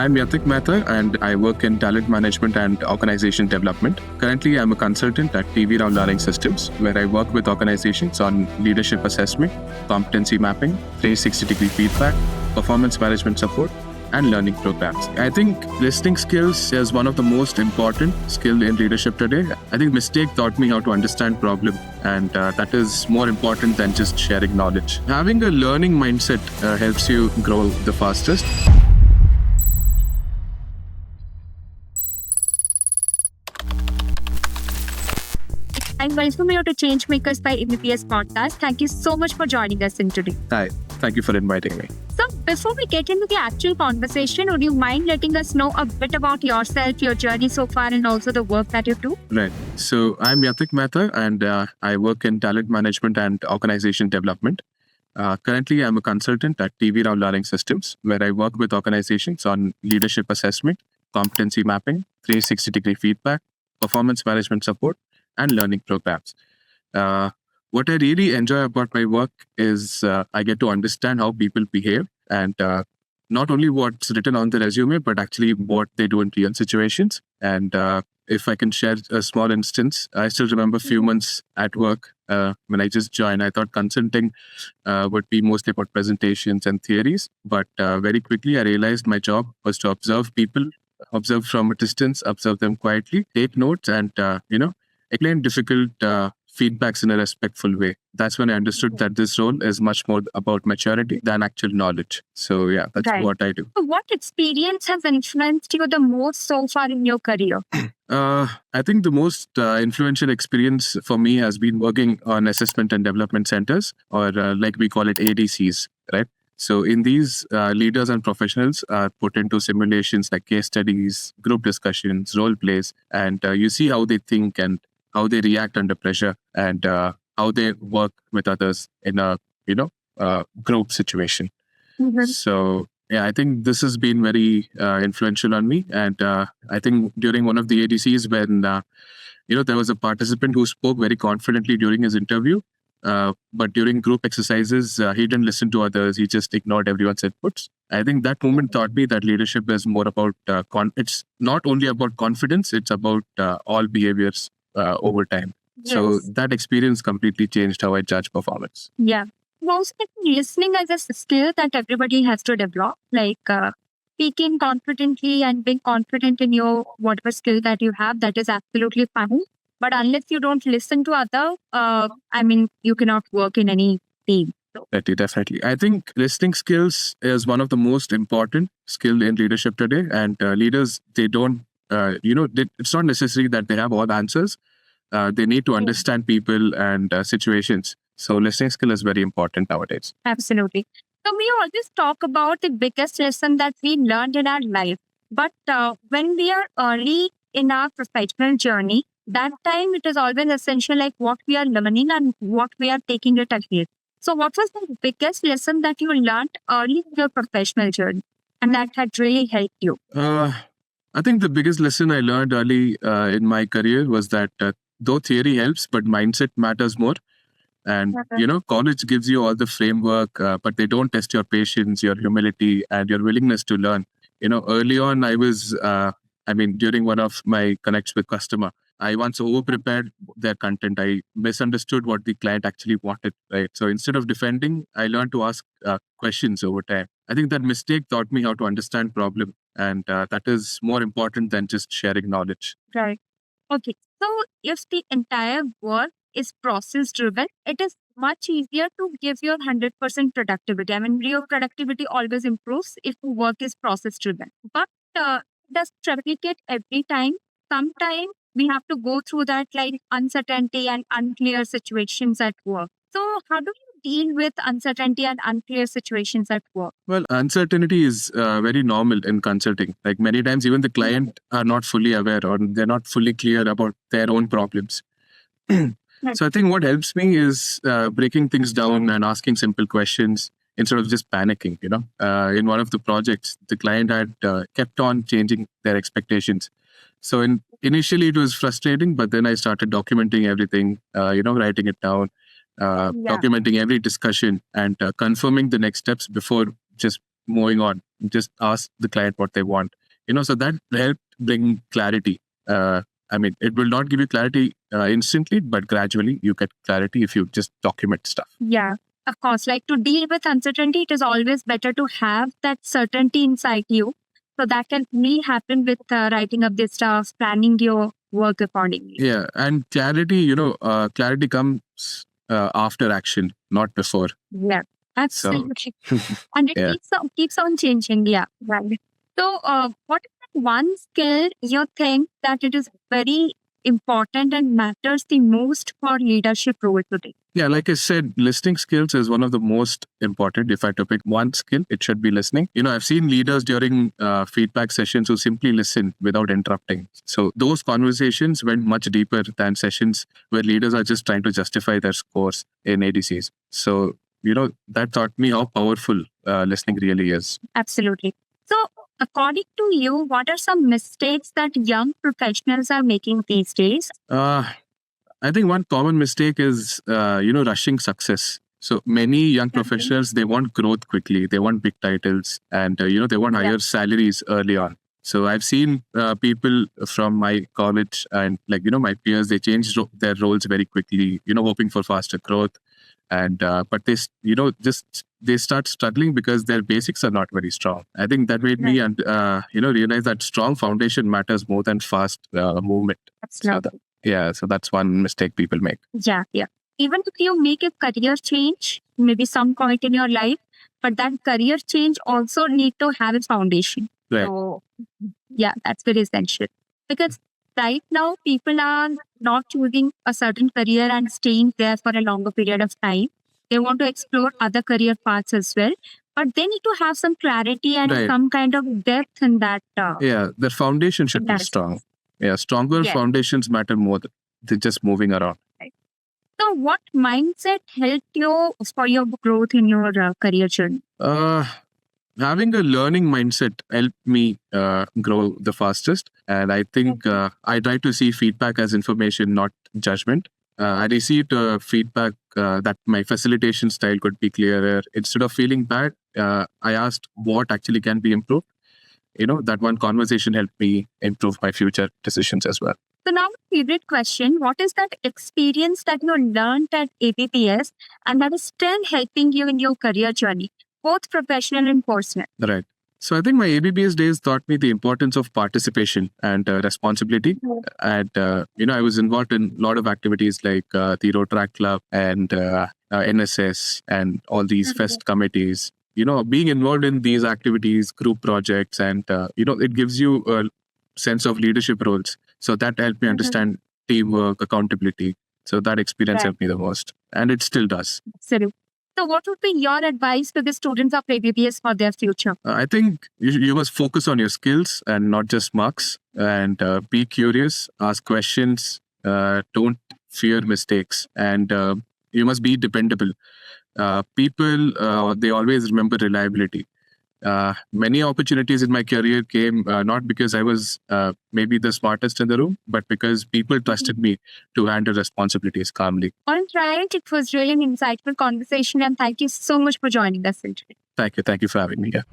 I'm Yatik Mehta and I work in talent management and organization development. Currently, I'm a consultant at TV Round Learning Systems, where I work with organizations on leadership assessment, competency mapping, 360-degree feedback, performance management support, and learning programs. I think listening skills is one of the most important skills in leadership today. I think mistake taught me how to understand problem, and that is more important than just sharing knowledge. Having a learning mindset helps you grow the fastest. And welcome you to Changemakers by ABBS Podcast. Thank you so much for joining us in today. Hi, thank you for inviting me. So before we get into the actual conversation, would you mind letting us know a bit about yourself, your journey so far, and also the work that you do? Right. So I'm Yatik Mehta and I work in talent management and organization development. Currently, I'm a consultant at TV Round Learning Systems, where I work with organizations on leadership assessment, competency mapping, 360-degree feedback, performance management support, and learning programs. What I really enjoy about my work is I get to understand how people behave and not only what's written on the resume, but actually what they do in real situations. And if I can share a small instance, I still remember a few months at work when I just joined. I thought consulting would be mostly about presentations and theories. But very quickly, I realized my job was to observe people, observe from a distance, observe them quietly, take notes, and explain difficult feedbacks in a respectful way. That's when I understood that this role is much more about maturity than actual knowledge. So yeah, that's Right. what I do. So what experience has influenced you the most so far in your career? I think the most influential experience for me has been working on assessment and development centers, or like we call it ADCs, right? So in these, leaders and professionals are put into simulations like case studies, group discussions, role plays, and you see how they think and how they react under pressure, and how they work with others in a group situation. Mhm. So yeah, I think this has been very influential on me. And I think during one of the ADCs, when there was a participant who spoke very confidently during his interview, but during group exercises, he didn't listen to others. He just ignored everyone's inputs. I think that moment taught me that leadership is more about it's not only about confidence; it's about all behaviors over time. So Yes. that experience completely changed how I judge performance. Yeah. Also, I think listening as a skill that everybody has to develop, like speaking confidently and being confident in your whatever skill that you have, that is absolutely fine. But unless you don't listen to other, you cannot work in any team. So, Definitely. I think listening skills is one of the most important skill in leadership today. And leaders, they don't, it's not necessary that they have all the answers. They need to understand people and situations. So listening skill is very important nowadays. absolutely. So we always talk about the biggest lesson that we learned in our life. But when we are early in our professional journey, that time it is always essential, like what we are learning and what we are taking it ahead. So what was the biggest lesson that you learned early in your professional journey and that had really helped you? I think the biggest lesson I learned early in my career was that though theory helps, but mindset matters more. And, college gives you all the framework, but they don't test your patience, your humility, and your willingness to learn. Early on, I was, during one of my connects with customer, I once over-prepared their content. I misunderstood what the client actually wanted, right? So instead of defending, I learned to ask questions over time. I think that mistake taught me how to understand problem, and that is more important than just sharing knowledge. Right. Okay. So if the entire work is process driven, it is much easier to give your 100% productivity. Your productivity always improves if the work is process driven. But does replicate every time? Sometimes we have to go through that like uncertainty and unclear situations at work. So how do you deal with uncertainty and unclear situations at work? Well, uncertainty is very normal in consulting. Like many times, even the client are not fully aware or they're not fully clear about their own problems. So I think what helps me is breaking things down and asking simple questions instead of just panicking. In one of the projects, the client had kept on changing their expectations. So initially it was frustrating, but then I started documenting everything, writing it down, Yeah. documenting every discussion and confirming the next steps before just moving on. Just ask the client what they want. So that helped bring clarity. I mean, it will not give you clarity instantly, but gradually you get clarity if you just document stuff. Yeah, of course. Like to deal with uncertainty, it is always better to have that certainty inside you. So that can only happen with writing up this stuff, planning your work accordingly. Yeah, and clarity, clarity comes after action, not before. Yeah, absolutely. And it Yeah. keeps on changing. Yeah, right. So, what is that one skill you think that it is very important and matters the most for leadership role today? Yeah, like I said, listening skills is one of the most important. If I had to pick one skill, it should be listening. I've seen leaders during feedback sessions who simply listen without interrupting. So those conversations went much deeper than sessions where leaders are just trying to justify their scores in ADCs. So, that taught me how powerful listening really is. Absolutely. So, according to you, what are some mistakes that young professionals are making these days? I think one common mistake is, rushing success. So many young professionals, they want growth quickly. They want big titles and, they want higher salaries early on. So I've seen people from my college and my peers, they change their roles very quickly, hoping for faster growth. And, but they start struggling because their basics are not very strong. I think that made me, realize that strong foundation matters more than fast movement. Absolutely. So that's one mistake people make. Yeah. Even if you make a career change, maybe some point in your life, but that career change also need to have a foundation. Right. So, yeah, that's very essential. Because right now, people are not choosing a certain career and staying there for a longer period of time. They want to explore other career paths as well. But they need to have some clarity and some kind of depth in that. The foundation should be strong. Yeah, stronger foundations matter more than just moving around. Right. So, what mindset helped you for your growth in your career journey? Having a learning mindset helped me grow the fastest. And I think I try to see feedback as information, not judgment. I received feedback that my facilitation style could be clearer. Instead of feeling bad, I asked what actually can be improved. That one conversation helped me improve my future decisions as well. So now, favorite question, what is that experience that you learned at ABBS and that is still helping you in your career journey, both professional and personal? Right. So I think my ABBS days taught me the importance of participation and responsibility. And, I was involved in a lot of activities like the Rotaract Club and NSS and all these fest committees. Being involved in these activities, group projects, and, it gives you a sense of leadership roles. So that helped me understand teamwork, accountability. So that experience helped me the most. And it still does. Absolutely. So what would be your advice to the students of ABBS for their future? I think you must focus on your skills and not just marks. And be curious, ask questions, don't fear mistakes. And you must be dependable. People, they always remember reliability. Many opportunities in my career came not because I was maybe the smartest in the room, but because people trusted me to handle responsibilities calmly. All right. It was really an insightful conversation and thank you so much for joining us today. Thank you. Thank you for having me here.